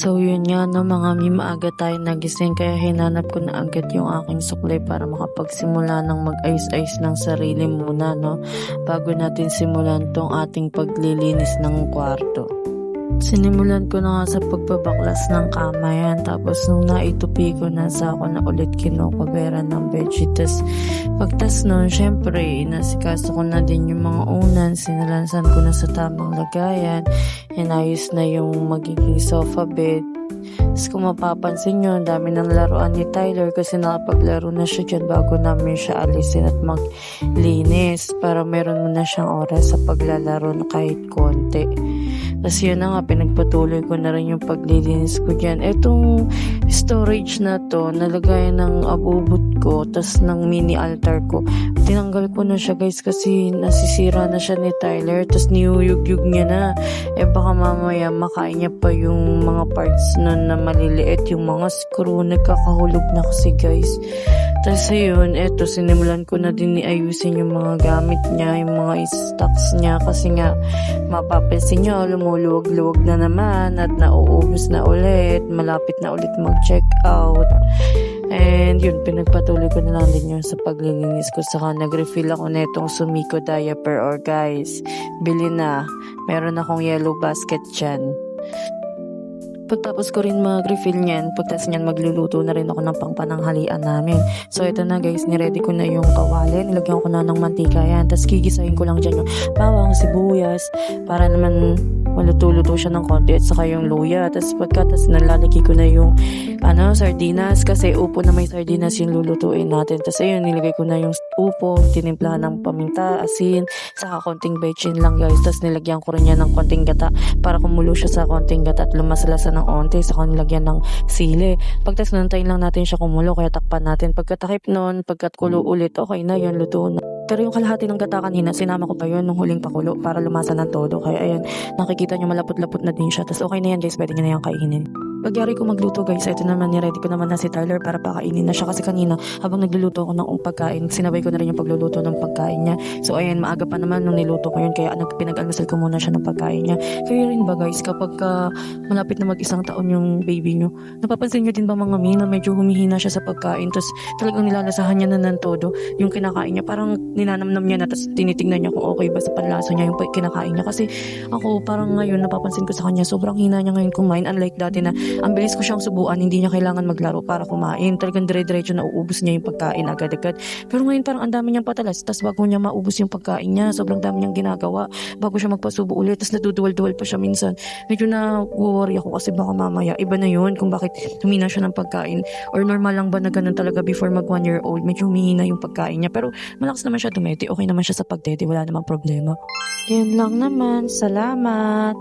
So yun nga no mga mi, maaga tayo nagising kaya hinanap ko na agad yung aking suklay para makapagsimula ng mag-ayos-ayos ng sarili muna no, bago natin simulan tong ating paglilinis ng kwarto. Sinimulan ko na nga sa pagbabaklas ng kama yan, tapos nung naitupi ko na sa ako na ulit kinukubera ng bedsheet. Tas pagtas nun, syempre inasikaso ko na din yung mga unan, sinalansan ko na sa tamang lagayan, inayos na yung magiging sofa bed. Tapos kung mapapansin nyo, ang dami ng laruan ni Tyler kasi nakapaglaro na siya dyan bago namin siya alisin at maglinis para meron muna siyang oras sa paglalaro na kahit konti. Tapos yun na nga, pinagpatuloy ko na rin yung paglilinis ko dyan. Etong storage na to, nalagayan ng abubot ko, tas ng mini altar ko. Tinanggal ko na siya guys kasi nasisira na siya ni Tyler, tas niyuyug-yug niya na. Baka mamaya makain niya pa yung mga parts nun na maliliit, yung mga screw, nagkakahulog na kasi guys. Tapos ayun, eto, sinimulan ko na din ayusin yung mga gamit niya, yung mga stocks niya kasi nga mapapansin nyo, lumuluwag-luwag na naman at nauubos na ulit, malapit na ulit mag-check out. And yun, pinagpatuloy ko na lang din yun sa paglilinis ko. Saka nag-refill ako na itong Sumiko diaper, or guys, bili na, meron akong yellow basket dyan. Pagtapos ko rin mag-refill niyan, pagtas niyan magluluto na rin ako ng pangpananghalian namin. So ito na guys, niready ko na yung kawali, nilagyan ko na ng mantika yan, tapos gigisahin ko lang dyan yung bawang, sibuyas, para naman maluto-luto siya ng konti, at saka yung luya. Tapos pagkatas nalalagay ko na yung sardinas, kasi upo na may sardinas yung lulutuin natin. Tapos ayun, nilagay ko na yung upo, tinimplahan ng paminta, asin, saka konting bechin lang guys. Tapos nilagyan ko rin yan ng konting gata para kumulo siya sa konting gata at lumasalasa ng onte, saka nilagyan ng sili. Pagtas nantayin lang natin siya kumulo, kaya takpan natin. Pagkatakip nun, pagkatkulo ulit, okay na yun, luto na. Pero yung kalahati ng gata kanina, sinama ko pa yun nung huling pakulo para lumasa ng todo. Kaya ayan, nakikita nyo malapot-lapot na din siya. Tapos okay na yan guys, pwede nyo na yan kainin. Pagyari ko magluto guys, ito naman, niready ko naman na si Tyler para pakainin na siya kasi kanina habang nagluluto ako ng pagkain, sinabay ko na rin yung pagluluto ng pagkain niya. So ayan, maaga pa naman nung niluto ko yun, kaya pinag-almasal ko muna siya ng pagkain niya. Kaya rin ba guys, kapag malapit na mag-isang taon yung baby nyo, napapansin nyo din ba mga mi na medyo humihina siya sa pagkain, tapos talagang nilalasahan niya na ng todo yung kinakain niya, parang ninanamnam niya na, tapos tinitingnan niya kung okay ba sa panlasa niya yung kinakain niya. Kasi ako parang ngayon napapansin ko sa kanya, sobrang hina niya ngayon kumain, unlike dati na ang bilis ko siyang subuan, hindi niya kailangan maglaro para kumain. Talagang dire-diretso na uubos niya yung pagkain agad-agad. Pero ngayon parang ang dami niyang patalas, tas bago niya maubos yung pagkain niya, sobrang dami niyang ginagawa bago siya magpasubo ulit, tas naduduwal-duwal pa siya minsan. Medyo na-worry ako kasi baka mamaya iba na yun kung bakit humina siya ng pagkain, or normal lang ba na ganun talaga before mag 1 year old, medyo humihina yung pagkain niya. Pero malakas naman siya dumete, okay naman siya sa pagdede, wala namang problema. Yan lang naman, salamat.